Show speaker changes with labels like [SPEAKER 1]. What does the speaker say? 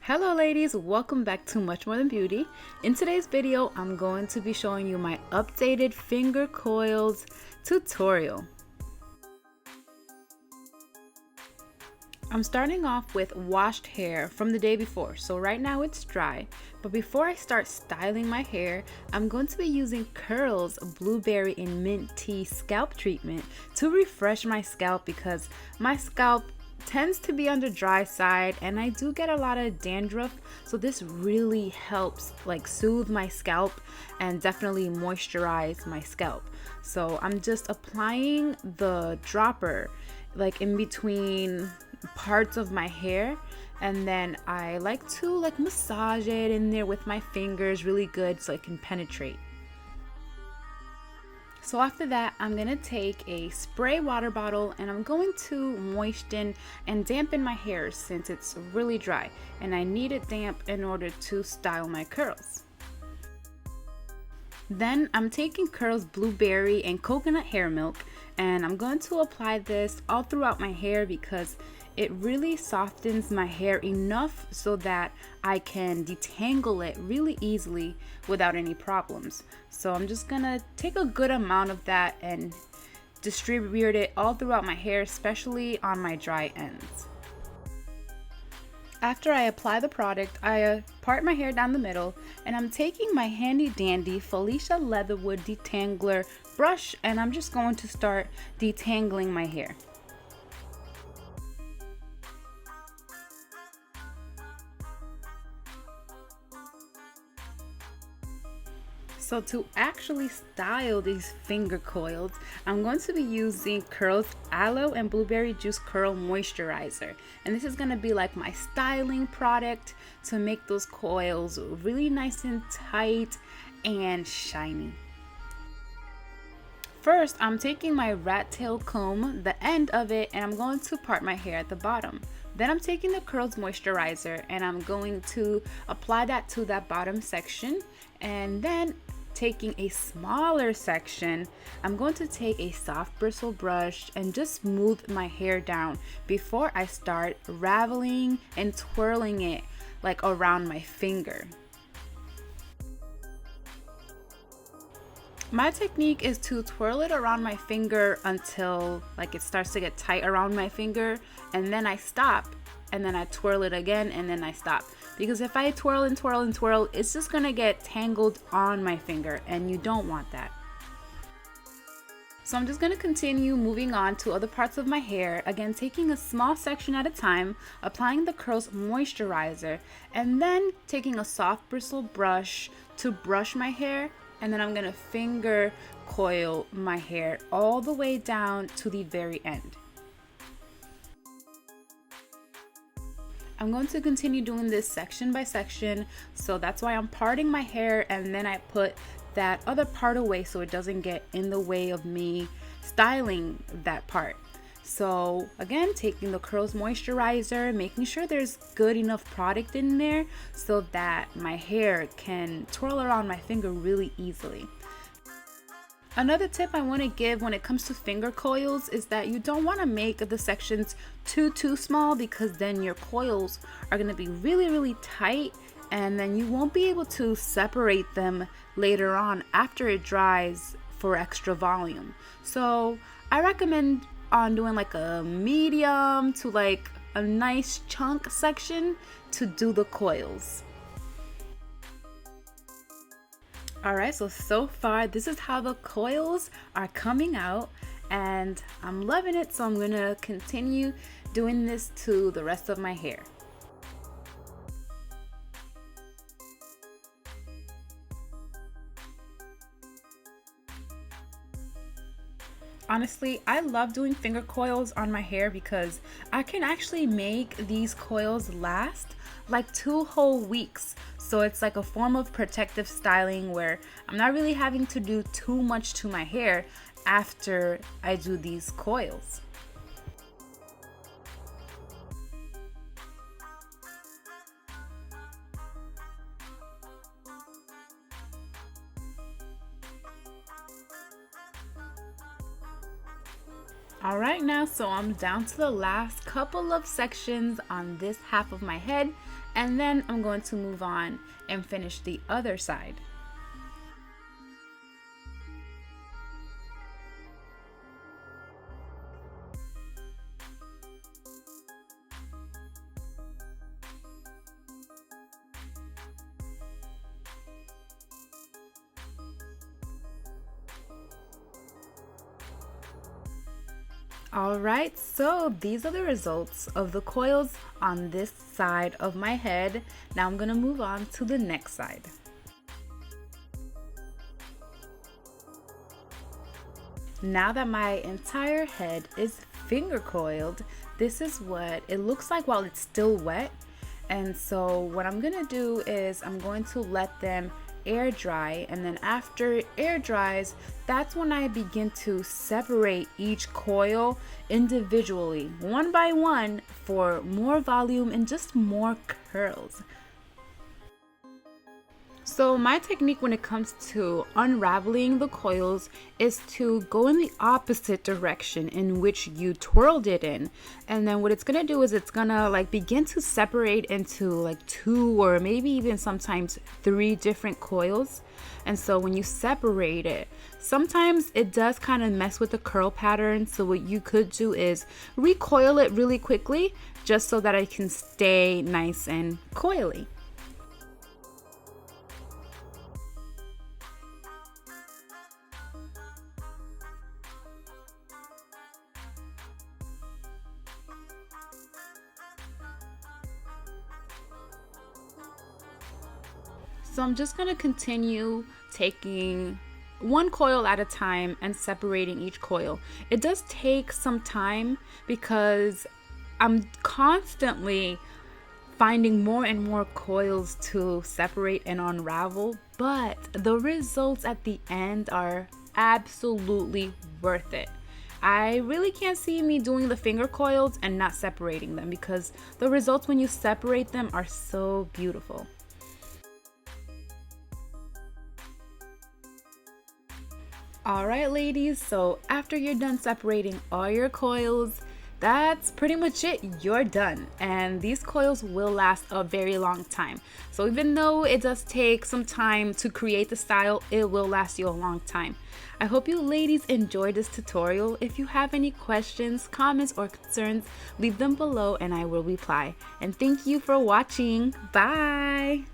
[SPEAKER 1] Hello ladies, welcome back to Much More Than Beauty. In today's video, I'm going to be showing you my updated finger coils tutorial. I'm starting off with washed hair from the day before, so right now it's dry. But before I start styling my hair, I'm going to be using Coils Blueberry and Mint Tea Scalp Treatment to refresh my scalp because my scalp tends to be on the dry side and I do get a lot of dandruff, so this really helps soothe my scalp and definitely moisturize my scalp. So I'm just applying the dropper in between parts of my hair, and then I like to massage it in there with my fingers really good so it can penetrate. So after that, I'm going to take a spray water bottle and I'm going to moisten and dampen my hair since it's really dry and I need it damp in order to style my curls. Then I'm taking Coils Blueberry and Coconut Hair Milk and I'm going to apply this all throughout my hair because it really softens my hair enough so that I can detangle it really easily without any problems. So I'm just gonna take a good amount of that and distribute it all throughout my hair, especially on my dry ends. After I apply the product, I part my hair down the middle and I'm taking my handy dandy Felicia Leatherwood detangler brush and I'm just going to start detangling my hair. So to actually style these finger coils, I'm going to be using Coils Aloe and Blueberry Juice Curl Moisturizer. And this is going to be like my styling product to make those coils really nice and tight and shiny. First, I'm taking my rat tail comb, the end of it, and I'm going to part my hair at the bottom. Then I'm taking the Coils Moisturizer and I'm going to apply that to that bottom section, and then taking a smaller section, I'm going to take a soft bristle brush and just smooth my hair down before I start raveling and twirling it around my finger. My technique is to twirl it around my finger until it starts to get tight around my finger, and then I stop, and then I twirl it again, and then I stop. Because if I twirl and twirl and twirl, it's just gonna get tangled on my finger, and you don't want that. So I'm just gonna continue moving on to other parts of my hair, again taking a small section at a time, applying the Coils Moisturizer, and then taking a soft bristle brush to brush my hair, and then I'm gonna finger coil my hair all the way down to the very end. I'm going to continue doing this section by section, so that's why I'm parting my hair and then I put that other part away so it doesn't get in the way of me styling that part. So again, taking the Coils Moisturizer, making sure there's good enough product in there so that my hair can twirl around my finger really easily. Another tip I want to give when it comes to finger coils is that you don't want to make the sections too small, because then your coils are going to be really tight and then you won't be able to separate them later on after it dries for extra volume. So I recommend on doing a medium to a nice chunk section to do the coils. Alright, so far this is how the coils are coming out and I'm loving it, so I'm gonna continue doing this to the rest of my hair. Honestly, I love doing finger coils on my hair because I can actually make these coils last 2 whole weeks. So it's a form of protective styling where I'm not really having to do too much to my hair after I do these coils. All right now, so I'm down to the last couple of sections on this half of my head, and then I'm going to move on and finish the other side. Alright, so these are the results of the coils on this side of my head. Now I'm going to move on to the next side. Now that my entire head is finger coiled, this is what it looks like while it's still wet. And so what I'm going to do is I'm going to let them air dry, and then after air dries, that's when I begin to separate each coil individually, one by one, for more volume and just more curls. So my technique when it comes to unraveling the coils is to go in the opposite direction in which you twirled it in. And then what it's gonna do is it's gonna like begin to separate into like 2 or maybe even sometimes 3 different coils. And so when you separate it, sometimes it does kind of mess with the curl pattern. So what you could do is recoil it really quickly just so that it can stay nice and coily. So I'm just going to continue taking one coil at a time and separating each coil. It does take some time because I'm constantly finding more and more coils to separate and unravel, but the results at the end are absolutely worth it. I really can't see me doing the finger coils and not separating them because the results when you separate them are so beautiful. Alright ladies, so after you're done separating all your coils, that's pretty much it. You're done. And these coils will last a very long time. So even though it does take some time to create the style, it will last you a long time. I hope you ladies enjoyed this tutorial. If you have any questions, comments, or concerns, leave them below and I will reply. And thank you for watching. Bye!